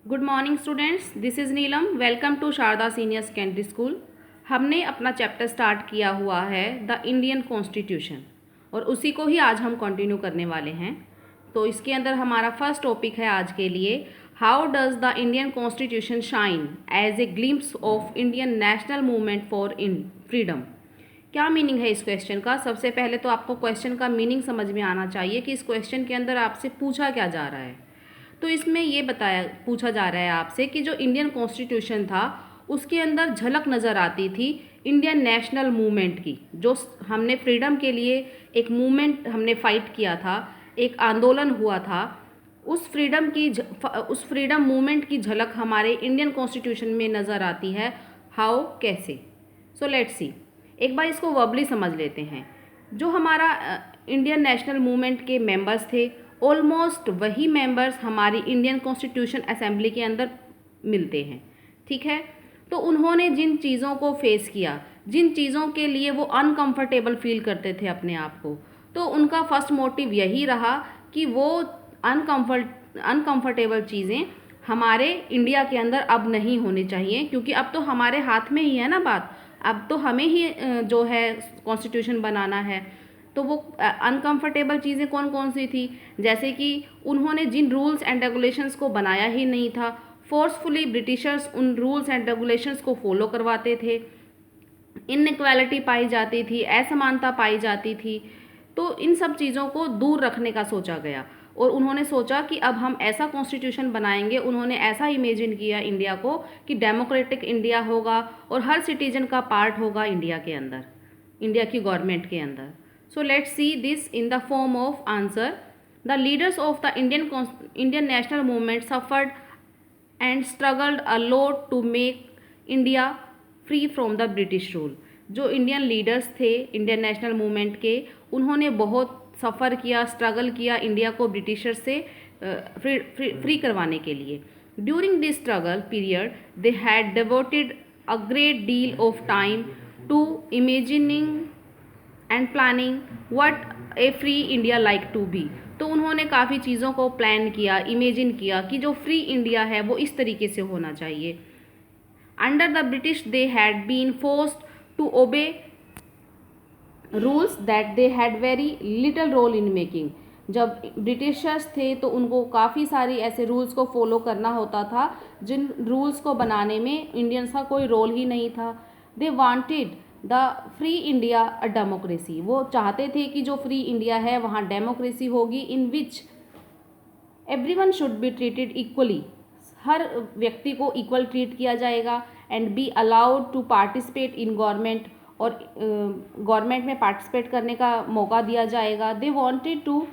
Good morning students, this is Neelam. Welcome to Sharda Senior Secondary School. हमने अपना chapter start किया हुआ है द इंडियन कॉन्स्टिट्यूशन और उसी को ही आज हम कंटिन्यू करने वाले हैं। तो इसके अंदर हमारा फर्स्ट टॉपिक है आज के लिए, how does the Indian constitution shine as a glimpse of Indian national movement for in freedom. क्या मीनिंग है इस क्वेश्चन का? सबसे पहले तो आपको क्वेश्चन का मीनिंग समझ में आना चाहिए कि इस क्वेश्चन के अंदर आपसे पूछा क्या जा रहा है। तो इसमें ये पूछा जा रहा है आपसे कि जो इंडियन कॉन्स्टिट्यूशन था उसके अंदर झलक नज़र आती थी इंडियन नेशनल मूवमेंट की, जो हमने फ्रीडम के लिए एक मूवमेंट हमने फाइट किया था, एक आंदोलन हुआ था। उस फ्रीडम मूवमेंट की झलक हमारे इंडियन कॉन्स्टिट्यूशन में नज़र आती है। हाउ, कैसे? सो लेट्स सी, एक बार इसको वर्बली समझ लेते हैं। जो हमारा इंडियन नेशनल मूवमेंट के मेंबर्स थे, ऑलमोस्ट वही मेंबर्स हमारी इंडियन कॉन्स्टिट्यूशन असेंबली के अंदर मिलते हैं। ठीक है, तो उन्होंने जिन चीज़ों को फेस किया, जिन चीज़ों के लिए वो अनकंफर्टेबल फील करते थे अपने आप को, तो उनका फर्स्ट मोटिव यही रहा कि वो अनकंफर्टेबल चीज़ें हमारे इंडिया के अंदर अब नहीं होनी चाहिए, क्योंकि अब तो हमारे हाथ में ही है ना बात। अब तो हमें ही जो है कॉन्स्टिट्यूशन बनाना है। तो वो अनकंफर्टेबल चीज़ें कौन कौन सी थी? जैसे कि उन्होंने जिन रूल्स एंड रेगुलेशंस को बनाया ही नहीं था, फोर्सफुली ब्रिटिशर्स उन रूल्स एंड रेगुलेशंस को फॉलो करवाते थे, इनइक्वालिटी पाई जाती थी, असमानता पाई जाती थी। तो इन सब चीज़ों को दूर रखने का सोचा गया और उन्होंने सोचा कि अब हम ऐसा कॉन्स्टिट्यूशन बनाएंगे। उन्होंने ऐसा इमेजिन किया इंडिया को कि डेमोक्रेटिक इंडिया होगा और हर सिटीजन का पार्ट होगा इंडिया के अंदर, इंडिया की गवर्नमेंट के अंदर। So let's see this in the form of answer. The leaders of the Indian national movement suffered and struggled a lot to make India free from the British rule. जो Indian leaders थे Indian national movement के, उन्होंने बहुत सफ़र किया, struggle किया India को britisher से free करवाने के लिए। During this struggle period they had devoted a great deal of time to imagining and planning what a free India like to be. तो उन्होंने काफ़ी चीज़ों को प्लान किया, इमेजिन किया कि जो फ्री इंडिया है वो इस तरीके से होना चाहिए। Under the British they had been forced to obey rules that they had very little role in making. जब ब्रिटिशर्स थे तो उनको काफ़ी सारी ऐसे रूल्स को फॉलो करना होता था जिन रूल्स को बनाने में इंडियंस का कोई रोल ही नहीं था। They wanted the free India a democracy. वो चाहते थे कि जो फ्री इंडिया है वहाँ डेमोक्रेसी होगी, in which everyone should be treated equally. हर व्यक्ति को इक्वल ट्रीट किया जाएगा and be allowed to participate in government, और गवर्नमेंट में पार्टिसिपेट करने का मौका दिया जाएगा। They wanted to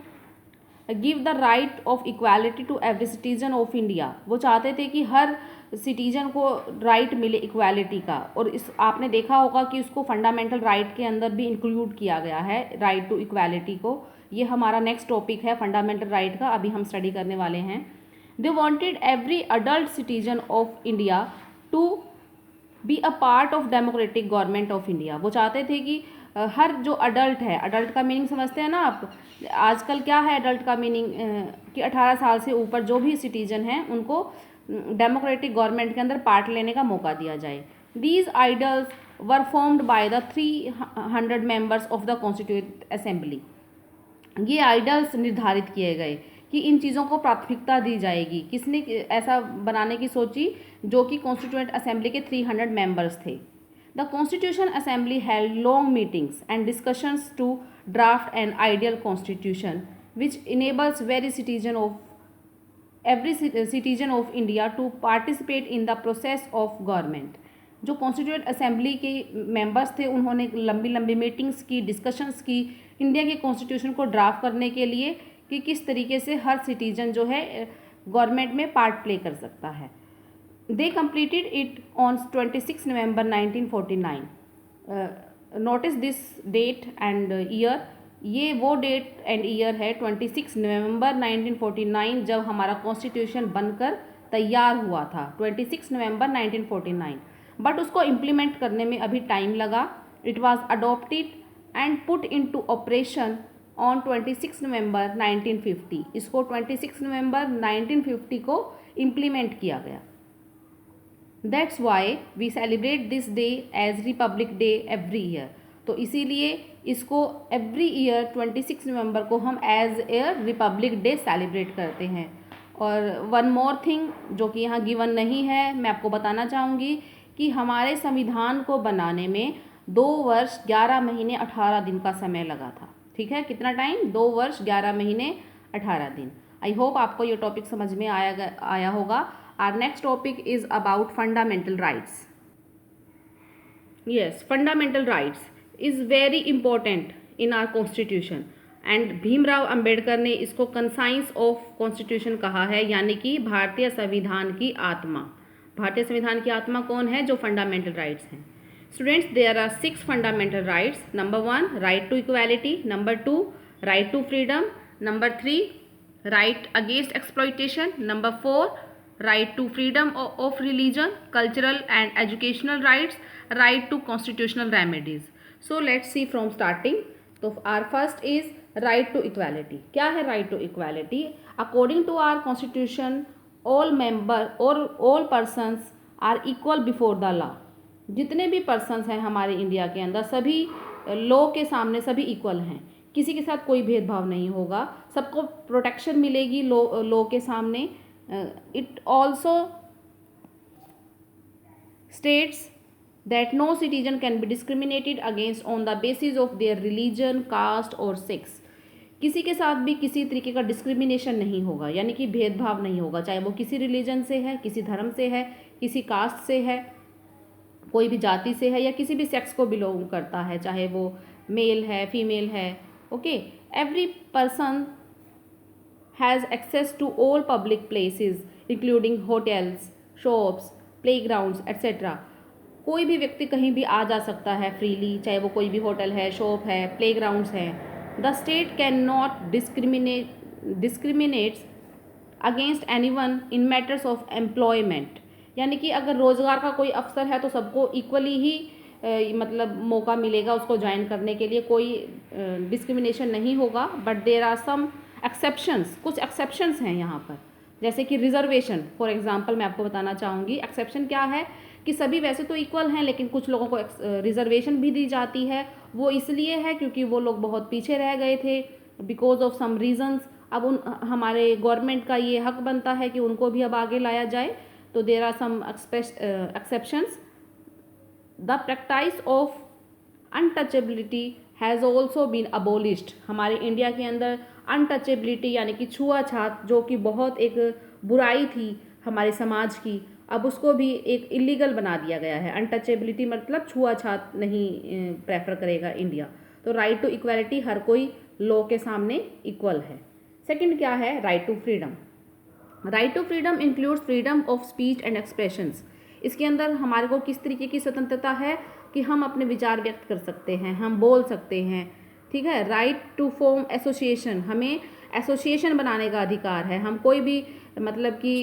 give the right of equality to every citizen of India. वो चाहते थे कि हर सिटीजन को राइट मिले इक्वालिटी का, और इस आपने देखा होगा कि उसको फंडामेंटल राइट के अंदर भी इंक्लूड किया गया है, राइट टू इक्वालिटी को। ये हमारा नेक्स्ट टॉपिक है फंडामेंटल राइट का, अभी हम स्टडी करने वाले हैं। They wanted every adult citizen of India to be a part of democratic government of India. वो चाहते थे कि हर जो अडल्ट है, अडल्ट का मीनिंग समझते हैं ना आप? आजकल क्या है अडल्ट का मीनिंग? कि 18 साल से ऊपर जो भी सिटीजन हैं उनको डेमोक्रेटिक गवर्नमेंट के अंदर पार्ट लेने का मौका दिया जाए। These idols were formed by the 300 members of the constituent assembly. ये आइडल्स निर्धारित किए गए कि इन चीज़ों को प्राथमिकता दी जाएगी। किसने ऐसा बनाने की सोची? जो कि कॉन्स्टिट्यूएंट असेंबली के 300 मेंबर्स थे। The constitution assembly held long meetings and discussions to draft an ideal constitution which enables every citizen of India to participate in the process of government। जो कॉन्स्टिट्यूएंट असेंबली के members थे उन्होंने लंबी लंबी meetings की, discussions की India के constitution को ड्राफ्ट करने के लिए कि किस तरीके से हर सिटीजन जो है गवर्नमेंट में पार्ट प्ले कर सकता है। They completed it on 26 November 1949। Notice this date and year. ये वो डेट एंड ईयर है 26 नवंबर 1949, जब हमारा कॉन्स्टिट्यूशन बनकर तैयार हुआ था, 26 नवंबर 1949। बट उसको इम्प्लीमेंट करने में अभी टाइम लगा। It was adopted and put into operation on 26 नवंबर 1950। इसको 26 नवंबर 1950 को इम्प्लीमेंट किया गया। That's why we celebrate this day as republic day every year. तो इसीलिए इसको एवरी ईयर 26 नवंबर को हम as a republic day celebrate करते हैं। और वन मोर थिंग जो कि यहाँ गिवन नहीं है, मैं आपको बताना चाहूँगी कि हमारे संविधान को बनाने में 2 वर्ष 11 महीने 18 दिन का समय लगा था। ठीक है, कितना टाइम? 2 वर्ष 11 महीने 18 दिन। आई होप आपको ये टॉपिक समझ में आया होगा। Our next topic is about fundamental rights. Yes, fundamental rights is very important in our constitution and Bhimrao Ambedkar ने इसको कंसाइंस ऑफ कॉन्स्टिट्यूशन कहा है, यानी कि भारतीय संविधान की आत्मा। भारतीय संविधान की आत्मा कौन है? जो फंडामेंटल राइट्स हैं। Students, there are 6 fundamental rights. Number 1 right to equality, number 2 right to freedom, number 3 right against exploitation, number 4 right to freedom of religion, cultural and educational rights, right to constitutional remedies. So let's see from starting. तो our first is right to equality. क्या है right to equality? According to our constitution, all member or all persons are equal before the law. जितने भी persons हैं हमारे India के अंदर, सभी लॉ के सामने सभी इक्वल हैं। किसी के साथ कोई भेदभाव नहीं होगा, सबको प्रोटेक्शन मिलेगी लॉ के सामने। It also states that no citizen can be discriminated against on the basis of their religion, caste or sex. किसी के साथ भी किसी तरीके का डिस्क्रिमिनेशन नहीं होगा, यानी कि भेदभाव नहीं होगा, चाहे वो किसी रिलीजन से है, किसी धर्म से है, किसी कास्ट से है, कोई भी जाति से है, या किसी भी सेक्स को बिलोंग करता है, चाहे वो मेल है, फीमेल है। Okay, every person has access to all public places including hotels, shops, playgrounds etc. कोई भी व्यक्ति कहीं भी आ जा सकता है फ्रीली, चाहे वो कोई भी होटल है, शॉप है, प्लेग्राउंड्स हैं। The state can not discriminates against anyone in matters of employment, यानी कि अगर रोज़गार का कोई अवसर है तो सबको इक्वली ही मतलब मौका मिलेगा उसको ज्वाइन करने के लिए, कोई डिस्क्रिमिनेशन नहीं होगा। But there are some exceptions, कुछ एक्सेप्शंस हैं यहाँ पर, जैसे कि रिजर्वेशन। फॉर एग्जांपल मैं आपको बताना चाहूँगी एक्सेप्शन क्या है, कि सभी वैसे तो इक्वल हैं लेकिन कुछ लोगों को रिजर्वेशन भी दी जाती है। वो इसलिए है क्योंकि वो लोग बहुत पीछे रह गए थे बिकॉज ऑफ सम रीजंस। अब हमारे गवर्नमेंट का ये हक बनता है कि उनको भी अब आगे लाया जाए। तो there are some exceptions. The practice of untouchability has also been abolished. हमारे इंडिया के अंदर अनटचेबिलिटी यानी कि छुआछात, जो कि बहुत एक बुराई थी हमारे समाज की, अब उसको भी एक इलीगल बना दिया गया है। अनटचेबिलिटी मतलब छुआछात नहीं प्रेफर करेगा इंडिया। तो राइट टू इक्वालिटी, हर कोई लॉ के सामने इक्वल है। सेकंड क्या है? Right to freedom. Right to freedom includes freedom of speech and expressions. इसके अंदर हमारे को किस तरीके की स्वतंत्रता है कि हम अपने विचार व्यक्त कर सकते हैं, हम बोल सकते हैं। ठीक है। राइट टू फॉर्म एसोसिएशन, हमें एसोसिएशन बनाने का अधिकार है। हम कोई भी मतलब कि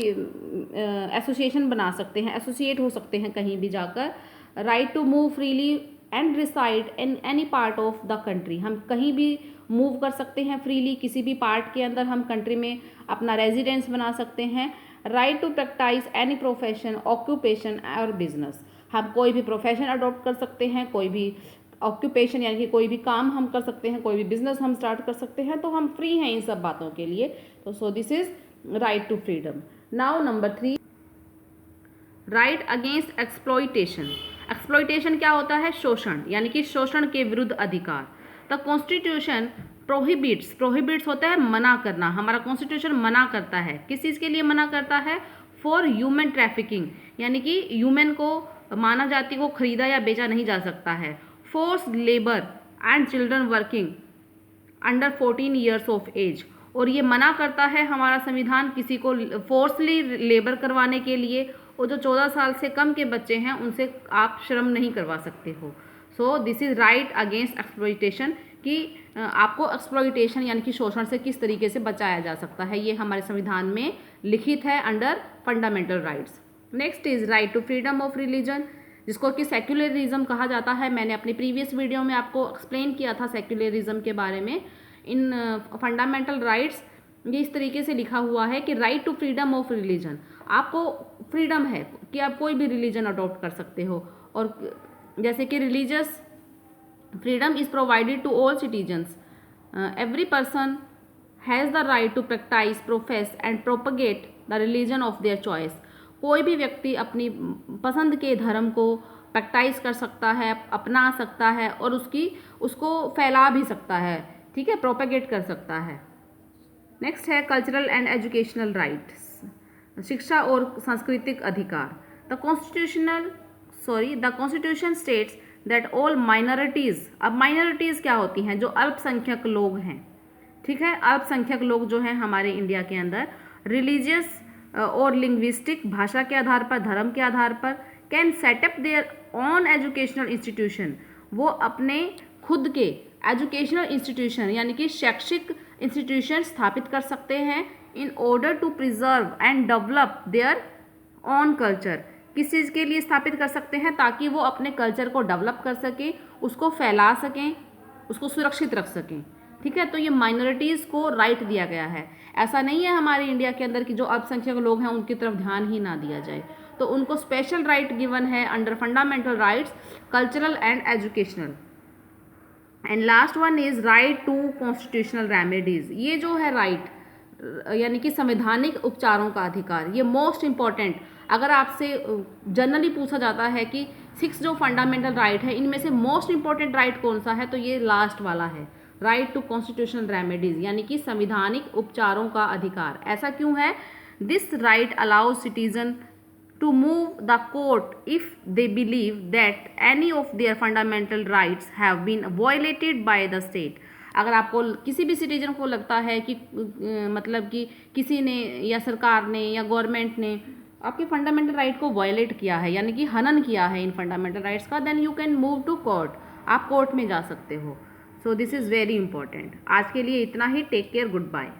एसोसिएशन बना सकते हैं, एसोसिएट हो सकते हैं कहीं भी जाकर। Right to move freely and reside in any part of the country, हम कहीं भी मूव कर सकते हैं फ्रीली, किसी भी पार्ट के अंदर हम कंट्री में अपना रेजिडेंस बना सकते हैं। Right to practice any profession, occupation और बिजनेस, हम कोई भी प्रोफेशन अडॉप्ट कर सकते हैं, कोई भी ऑक्यूपेशन यानी कि कोई भी काम हम कर सकते हैं, कोई भी बिजनेस हम स्टार्ट कर सकते हैं। तो हम फ्री हैं इन सब बातों के लिए। तो so this is right to freedom. Now number 3, right against exploitation. Exploitation क्या होता है? शोषण, यानी कि शोषण के विरुद्ध अधिकार। द कॉन्स्टिट्यूशन प्रोहिबिट्स होता है मना करना। हमारा कॉन्स्टिट्यूशन मना करता है, किस चीज़ के लिए मना करता है? फॉर ह्यूमन ट्रैफिकिंग, यानी कि ह्यूमन को, मानव जाति को खरीदा या बेचा नहीं जा सकता है। Force labour and children working under 14 years of age, और ये मना करता है हमारा संविधान किसी को फोर्सली लेबर करवाने के लिए, और जो 14 साल से कम के बच्चे हैं उनसे आप श्रम नहीं करवा सकते हो। So this is right against exploitation, कि आपको एक्सप्लॉइटेशन यानी कि शोषण से किस तरीके से बचाया जा सकता है, ये हमारे संविधान में लिखित है under fundamental rights. Next is right to freedom of religion, जिसको कि सेक्युलरिज्म कहा जाता है। मैंने अपनी प्रीवियस वीडियो में आपको एक्सप्लेन किया था सेक्युलरिज्म के बारे में। इन फंडामेंटल राइट्स ये इस तरीके से लिखा हुआ है कि right to freedom of religion, आपको फ्रीडम है कि आप कोई भी रिलीजन अडॉप्ट कर सकते हो। और जैसे कि religious freedom is provided to all citizens, every person has the right to practice, profess and propagate the religion of their choice. कोई भी व्यक्ति अपनी पसंद के धर्म को प्रैक्टिस कर सकता है, अपना सकता है और उसको फैला भी सकता है, ठीक है, प्रोपगेट कर सकता है। नेक्स्ट है कल्चरल एंड एजुकेशनल राइट्स, शिक्षा और सांस्कृतिक अधिकार। The constitution states that all minorities, अब माइनॉरिटीज़ क्या होती हैं? जो अल्पसंख्यक लोग हैं, ठीक है, अल्पसंख्यक लोग जो हैं हमारे इंडिया के अंदर, रिलीजियस और लिंग्विस्टिक, भाषा के आधार पर, धर्म के आधार पर, can set up their own educational institution, वो अपने खुद के एजुकेशनल इंस्टीट्यूशन यानी कि शैक्षिक इंस्टीट्यूशन स्थापित कर सकते हैं in order to preserve and develop their own culture. किस चीज़ के लिए स्थापित कर सकते हैं? ताकि वो अपने कल्चर को डेवलप कर सकें, उसको फैला सकें, उसको सुरक्षित रख सकें, ठीक है। तो ये माइनॉरिटीज़ को राइट दिया गया है। ऐसा नहीं है हमारे इंडिया के अंदर कि जो अल्पसंख्यक लोग हैं उनकी तरफ ध्यान ही ना दिया जाए, तो उनको स्पेशल राइट गिवन है under fundamental rights, cultural and educational. And last one is right to constitutional remedies. ये जो है राइट यानी कि संवैधानिक उपचारों का अधिकार, ये मोस्ट इम्पॉर्टेंट। अगर आपसे जनरली पूछा जाता है कि 6 जो फंडामेंटल राइट है इनमें से मोस्ट इम्पॉर्टेंट राइट कौन सा है, तो ये लास्ट वाला है, राइट टू कॉन्स्टिट्यूशनल रेमेडीज़ यानी कि संवैधानिक उपचारों का अधिकार। ऐसा क्यों है? This right allows citizen to move the court if they believe that any of their fundamental rights have been violated by the state। अगर आपको किसी भी सिटीजन को लगता है कि मतलब कि किसी ने या सरकार ने या गवर्नमेंट ने आपके फंडामेंटल राइट को वायलेट किया है यानी कि हनन किया है इन फंडामेंटल राइट्स का, then you can move to court, आप कोर्ट में जा सकते हो। So this is very important. आज के लिए इतना ही। Take care, good bye.